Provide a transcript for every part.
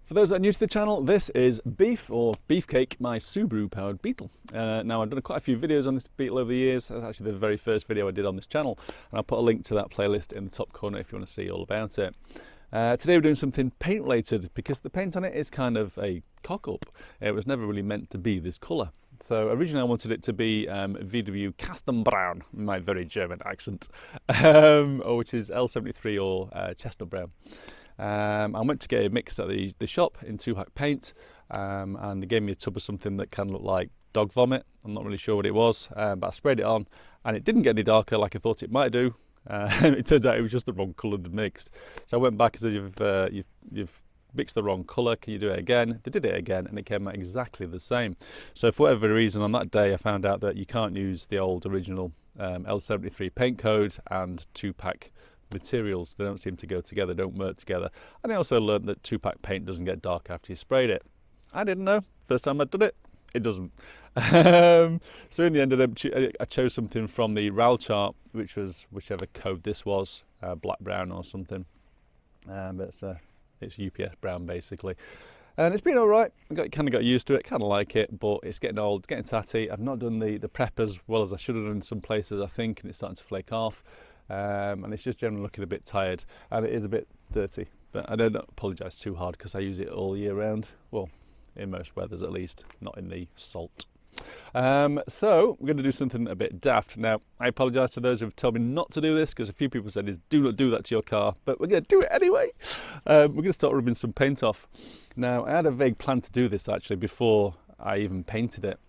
For those that are new to the channel, this is Beef, or Beefcake, my Subaru powered Beetle. Now I've done quite a few videos on this Beetle over the years. That's actually the very first video I did on this channel, and I'll put a link to that playlist in the top corner if you want to see all about it. Today we're doing something paint related because the paint on it is kind of a cock-up. It was never really meant to be this colour. So originally I wanted it to be VW Kastenbraun, my very German accent, which is L73 or chestnut brown. I went to get it mixed at the shop in 2-pack paint, and they gave me a tub of something that kind of looked like dog vomit. I'm not really sure what it was, but I sprayed it on and it didn't get any darker like I thought it might do. It turns out it was just the wrong colour mixed. So I went back and said, you've mixed the wrong colour, can you do it again? They did it again and it came out exactly the same. So for whatever reason on that day I found out that you can't use the old original L73 paint code and 2-pack materials. They don't seem to go together, don't work together. And I also learned that 2-pack paint doesn't get dark after you sprayed it. I didn't know. First time I'd done it, it doesn't. So in the end I chose something from the Rattle chart, which was whichever code this was, black brown or something. But it's UPS brown basically. And it's been all right. I kind of got used to it, kind of like it, but it's getting old, it's getting tatty. I've not done the prep as well as I should have done in some places, I think, and it's starting to flake off. And it's just generally looking a bit tired, and it is a bit dirty. But I don't apologise too hard because I use it all year round. Well, in most weathers at least, not in the salt. So we're going to do something a bit daft. Now, I apologise to those who have told me not to do this because a few people said, do not do that to your car, but we're going to do it anyway. We're going to start rubbing some paint off. Now, I had a vague plan to do this actually before I even painted it.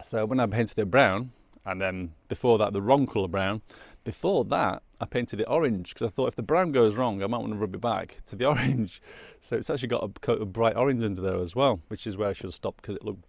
So when I painted it brown, and then before that the wrong colour brown, before that I painted it orange because I thought if the brown goes wrong I might want to rub it back to the orange. So it's actually got a coat of bright orange under there as well, which is where I should have stopped because it looked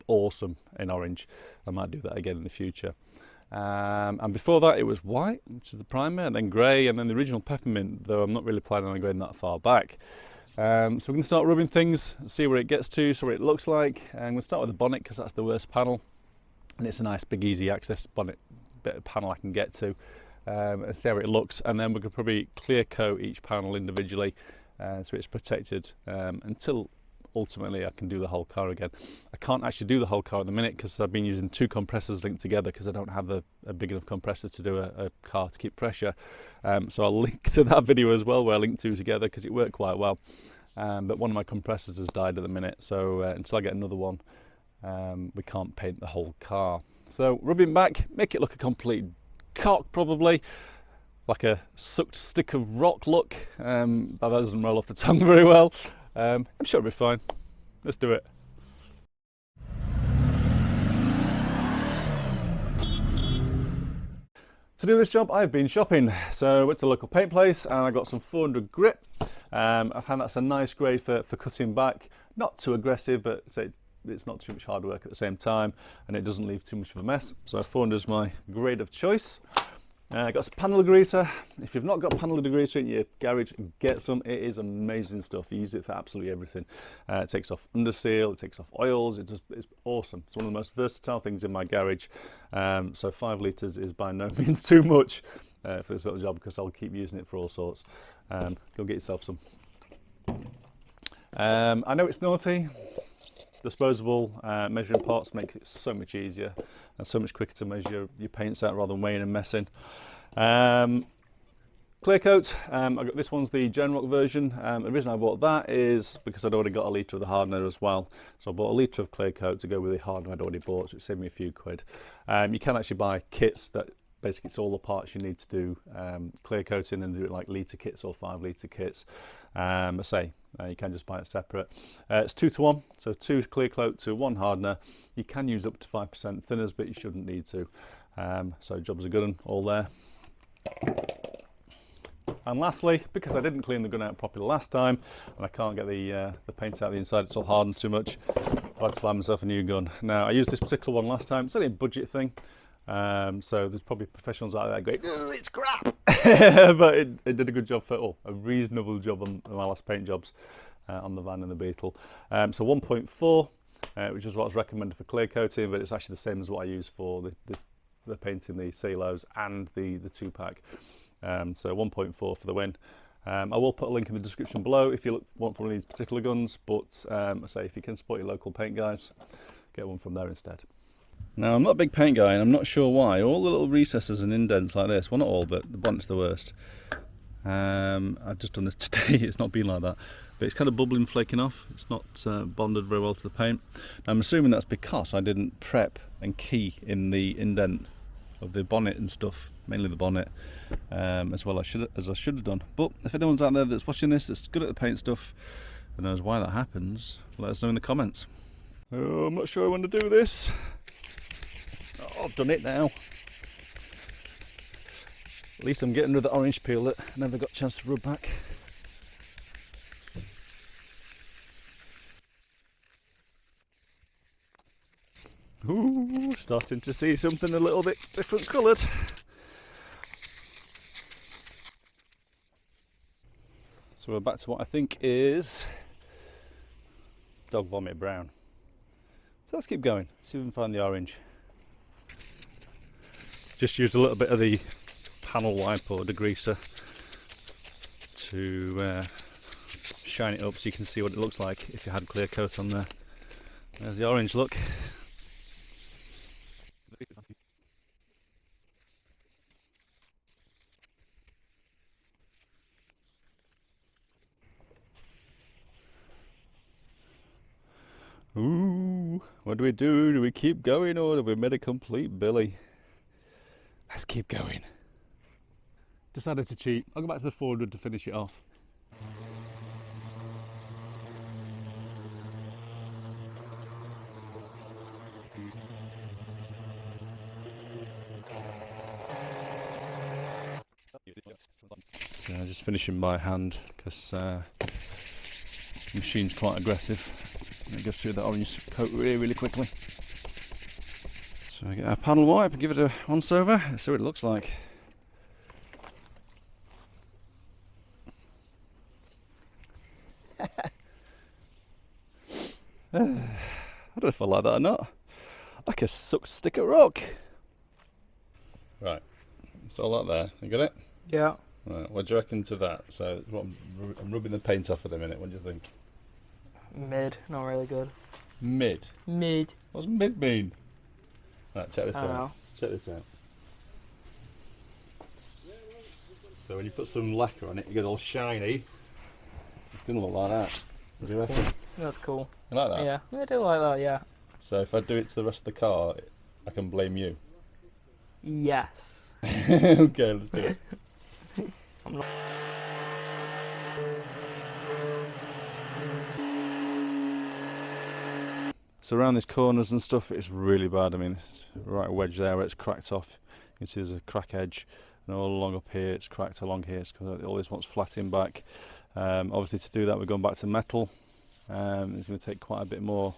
awesome in orange. I might do that again in the future. And before that it was white, which is the primer, and then grey, and then the original peppermint, though I'm not really planning on going that far back. So we're going to start rubbing things, see where it gets to, so what it looks like. And I'm going to start with the bonnet because that's the worst panel, and it's a nice big easy access bonnet bit of panel I can get to, and see how it looks. And then we could probably clear coat each panel individually, so it's protected until ultimately I can do the whole car again. I can't actually do the whole car at the minute because I've been using 2 compressors linked together because I don't have a big enough compressor to do a car to keep pressure. So I'll link to that video as well where I linked 2 together because it worked quite well. But one of my compressors has died at the minute, so until I get another one, we can't paint the whole car. So rubbing back, make it look a complete cock probably, like a sucked stick of rock look, but that doesn't roll off the tongue very well. I'm sure it'll be fine. Let's do it. To do this job I've been shopping, so I went to the local paint place and I got some 400 grit. I found that's a nice grade for cutting back, not too aggressive, but it's not too much hard work at the same time, and it doesn't leave too much of a mess. So 400 is my grade of choice. I got some panel degreaser. If you've not got panel degreaser in your garage, get some. It is amazing stuff. You use it for absolutely everything. It takes off underseal, it takes off oils. It's awesome. It's one of the most versatile things in my garage. So 5 litres is by no means too much for this little job because I'll keep using it for all sorts. Go get yourself some. I know it's naughty. Disposable measuring pots makes it so much easier and so much quicker to measure your paints out rather than weighing and messing. Clear coat, I got this one's the Genrock version. The reason I bought that is because I'd already got a litre of the hardener as well. So I bought a litre of clear coat to go with the hardener I'd already bought, so it saved me a few quid. You can actually buy kits that basically it's all the parts you need to do clear coating, and do it like litre kits or 5 litre kits. You can just buy it separate. It's 2 to 1, so 2 clear coat to 1 hardener. You can use up to 5% thinners, but you shouldn't need to. So jobs are good and all there. And lastly, because I didn't clean the gun out properly last time, and I can't get the paint out of the inside, it's all hardened too much, I had to buy myself a new gun. Now, I used this particular one last time. It's only a budget thing. So there's probably professionals out there going, it's crap, but it did a good job a reasonable job on my last paint jobs on the van and the Beetle. So 1.4, which is what was recommended for clear coating, but it's actually the same as what I use for the painting the silos and the 2-pack. So 1.4 for the win. I will put a link in the description below if you want one of these particular guns, but I say if you can support your local paint guys, get one from there instead. Now, I'm not a big paint guy, and I'm not sure why. All the little recesses and indents like this, well, not all, but the bonnet's the worst. I've just done this today. It's not been like that, but it's kind of bubbling, flaking off. It's not bonded very well to the paint. Now, I'm assuming that's because I didn't prep and key in the indent of the bonnet and stuff, mainly the bonnet, as well as I should have done. But if anyone's out there that's watching this, that's good at the paint stuff and knows why that happens, let us know in the comments. Oh, I'm not sure I want to do this. Oh, I've done it now. At least I'm getting rid of the orange peel that I never got a chance to rub back. Ooh, starting to see something a little bit different coloured. So we're back to what I think is dog vomit brown. So let's keep going, see if we can find the orange. Just used a little bit of the panel wipe or degreaser to shine it up so you can see what it looks like if you had clear coat on there. There's the orange look. Ooh, what do we do? Do we keep going or have we made a complete Billy? Let's keep going. Decided to cheat. I'll go back to the 400 to finish it off. So I'm just finishing by hand because the machine's quite aggressive. It goes through the orange coat really quickly. So I get our panel wipe and give it a once over and see what it looks like. I don't know if I like that or not. Like a sucked stick of rock. Right, it's all that there. You got it? Yeah. Right, what do you reckon to that? So I'm rubbing the paint off at the minute. What do you think? Mid, not really good. Mid? Mid. What's mid mean? Right, check this I don't out. know. Check this out. So when you put some lacquer on it, you get all shiny. It's gonna look like that. What do you reckon? That's cool. You like that? Yeah, I do like that, yeah. So if I do it to the rest of the car, I can blame you. Yes. Okay, let's do it. I'm not... So around these corners and stuff, it's really bad. I mean, it's right wedge there where it's cracked off. You can see there's a crack edge, and all along up here, it's cracked along here because all this wants flattening back. Obviously, to do that, we're going back to metal. It's going to take quite a bit more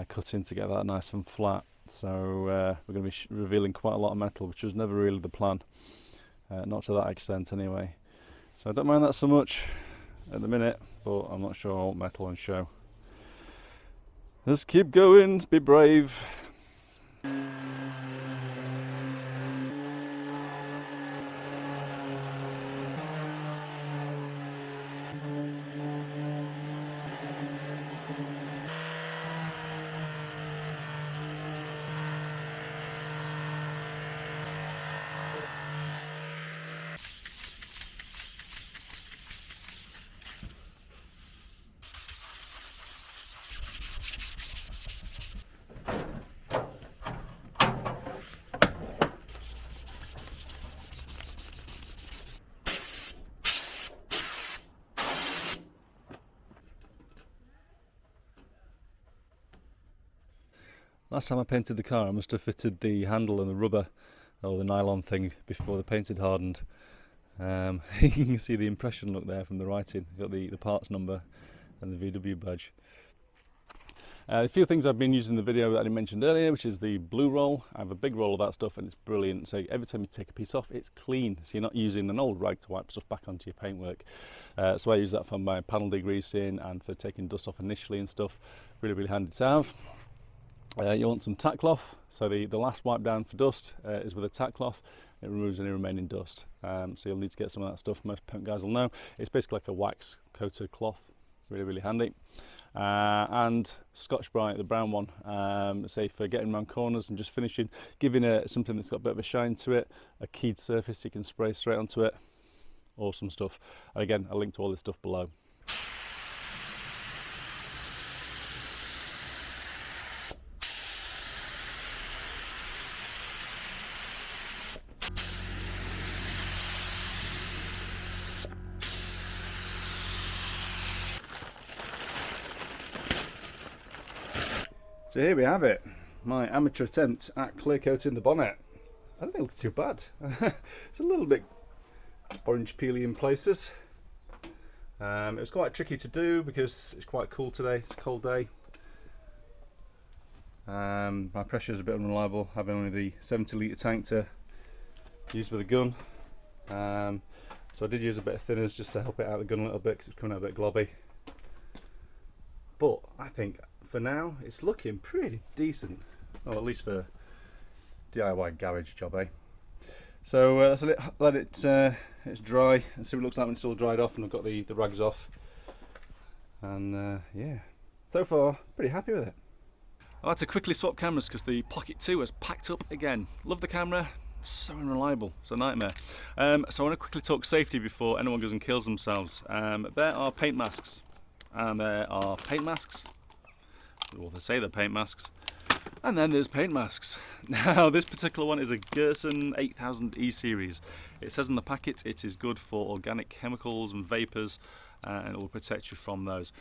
cutting to get that nice and flat. So we're going to be revealing quite a lot of metal, which was never really the plan, not to that extent anyway. So I don't mind that so much at the minute, but I'm not sure I want metal on show. Let's keep going, be brave. Last time I painted the car, I must have fitted the handle and the rubber or the nylon thing before the paint had hardened. You can see the impression look there from the writing. You've got the parts number and the VW badge. A few things I've been using in the video that I mentioned earlier, which is the blue roll. I have a big roll of that stuff and it's brilliant. So every time you take a piece off, it's clean. So you're not using an old rag to wipe stuff back onto your paintwork. So I use that for my panel degreasing and for taking dust off initially and stuff. Really handy to have. You want some tack cloth, so the last wipe down for dust is with a tack cloth. it removes any remaining dust. So you'll need to get some of that stuff. Most paint guys will know. It's basically like a wax coated cloth. Really, really handy. And Scotch Brite, the brown one, say for getting around corners and just finishing, giving it something that's got a bit of a shine to it, a keyed surface you can spray straight onto it. Awesome stuff. And again, I'll link to all this stuff below. So here we have it, my amateur attempt at clear coating the bonnet. I don't think it looks too bad. It's a little bit orange peely in places. It was quite tricky to do because it's quite cool today, it's a cold day. My pressure is a bit unreliable, having only the 70 litre tank to use with a gun. So I did use a bit of thinners just to help it out the gun a little bit because it's coming out a bit globby. But I think for now it's looking pretty decent, well, at least for DIY garage job, eh? So let's let it it's dry and see what it looks like when it's all dried off and I've got the rags off. And yeah, so far pretty happy with it. I had to quickly swap cameras because the Pocket 2 was packed up again. Love the camera, so unreliable, it's a nightmare. So I want to quickly talk safety before anyone goes and kills themselves. There are paint masks, and there are paint masks. Well, they say they're paint masks. And then there's paint masks. Now this particular one is a Gerson 8000 E series. It says on the packet it is good for organic chemicals and vapours, and it will protect you from those.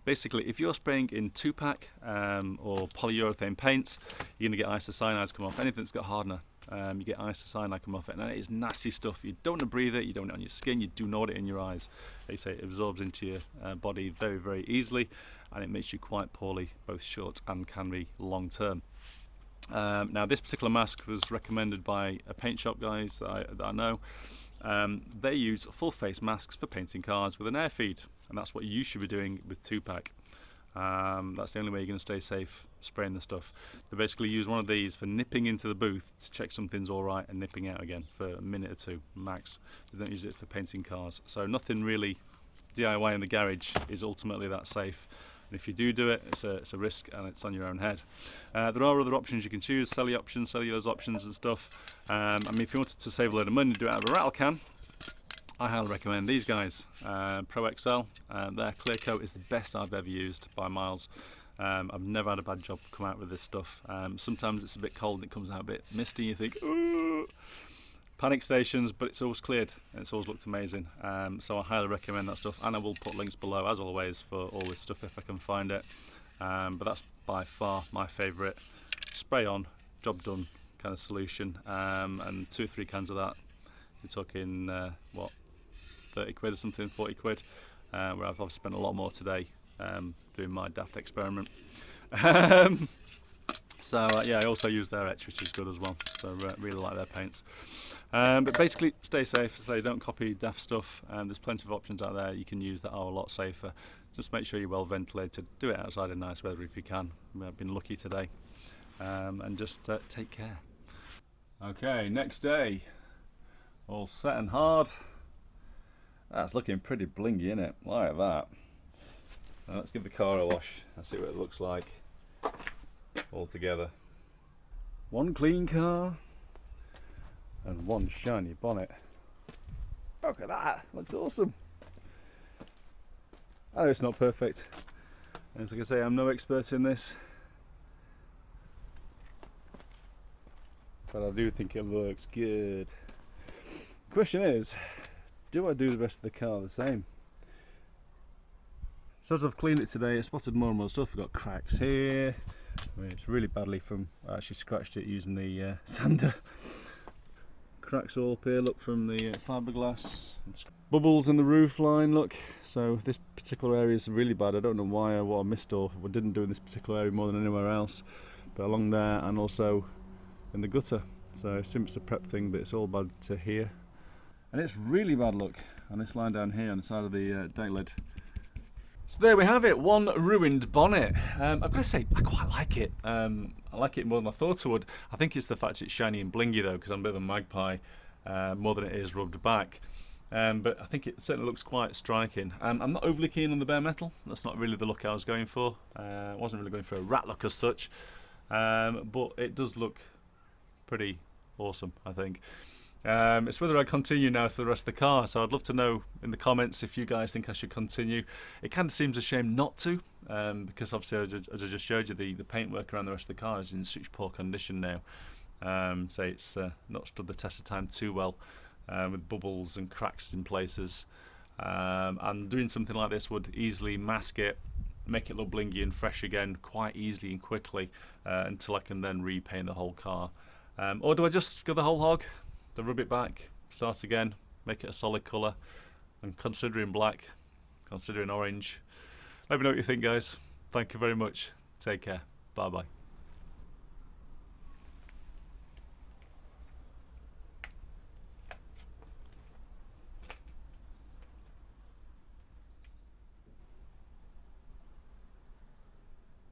Basically, if you're spraying in 2-pack or polyurethane paints, you're going to get isocyanides come off. Anything that's got hardener, you get isocyanide come off it, and it is nasty stuff. You don't want to breathe it, you don't want it on your skin, you do not want it in your eyes. They say it absorbs into your body very, very easily, and it makes you quite poorly, both short and can be long term. Now this particular mask was recommended by a paint shop guys that I know. They use full face masks for painting cars with an air feed, and that's what you should be doing with 2-pack. That's the only way you're going to stay safe spraying the stuff. They basically use one of these for nipping into the booth to check something's alright and nipping out again for a minute or two max. They don't use it for painting cars, so nothing really DIY in the garage is ultimately that safe. And if you do it, it's a risk and it's on your own head. There are other options you can choose, celly options, cellulose options and stuff. I mean, if you wanted to save a load of money and do it out of a Rattle can, I highly recommend these guys. Pro XL, their clear coat is the best I've ever used by miles. I've never had a bad job come out with this stuff. Sometimes it's a bit cold and it comes out a bit misty, you think, ooh. Panic stations, but it's always cleared and it's always looked amazing. So I highly recommend that stuff, and I will put links below as always for all this stuff if I can find it. But that's by far my favourite spray on, job done kind of solution. And 2 or 3 cans of that, you're talking what, 30 quid or something, 40 quid, where I've obviously spent a lot more today doing my daft experiment. So yeah, I also use their etch, which is good as well, so really like their paints. But basically stay safe, so don't copy daft stuff. There's plenty of options out there you can use that are a lot safer. Just make sure you're well ventilated, do it outside in nice weather if you can. I've been lucky today. And just take care. Okay, next day, all set and hard. That's looking pretty blingy, isn't it? Like that. Now let's give the car a wash and see what it looks like all together. One clean car and one shiny bonnet. Look at that, looks awesome. I know it's not perfect, and like I say, I'm no expert in this, but I do think it looks good. The question is, do I do the rest of the car the same? So as I've cleaned it today, I spotted more and more stuff. I've got cracks here. I mean, it's really badly from, I actually scratched it using the sander. Cracks all up here, look, from the fiberglass. Bubbles in the roof line, look. So this particular area is really bad. I don't know why or what I missed or what I didn't do in this particular area more than anywhere else. But along there and also in the gutter. So I assume it's a prep thing, but it's all bad to here. And it's really bad, look, on this line down here on the side of the deck lid. So there we have it, one ruined bonnet. I've got to say, I quite like it. I like it more than I thought I would. I think it's the fact it's shiny and blingy though, because I'm a bit of a magpie. more than it is rubbed back. But I think it certainly looks quite striking. I'm not overly keen on the bare metal. That's not really the look I was going for. I wasn't really going for a rat look as such, but it does look pretty awesome, I think. It's whether I continue now for the rest of the car, so I'd love to know in the comments if you guys think I should continue. It kind of seems a shame not to, because obviously as I just showed you, the paintwork around the rest of the car is in such poor condition now. So it's not stood the test of time too well, with bubbles and cracks in places. And doing something like this would easily mask it, make it look blingy and fresh again quite easily and quickly, until I can then repaint the whole car. Or do I just go the whole hog? To rub it back, start again, make it a solid colour, and considering black, considering orange. Let me know what you think, guys. Thank you very much. Take care. Bye bye.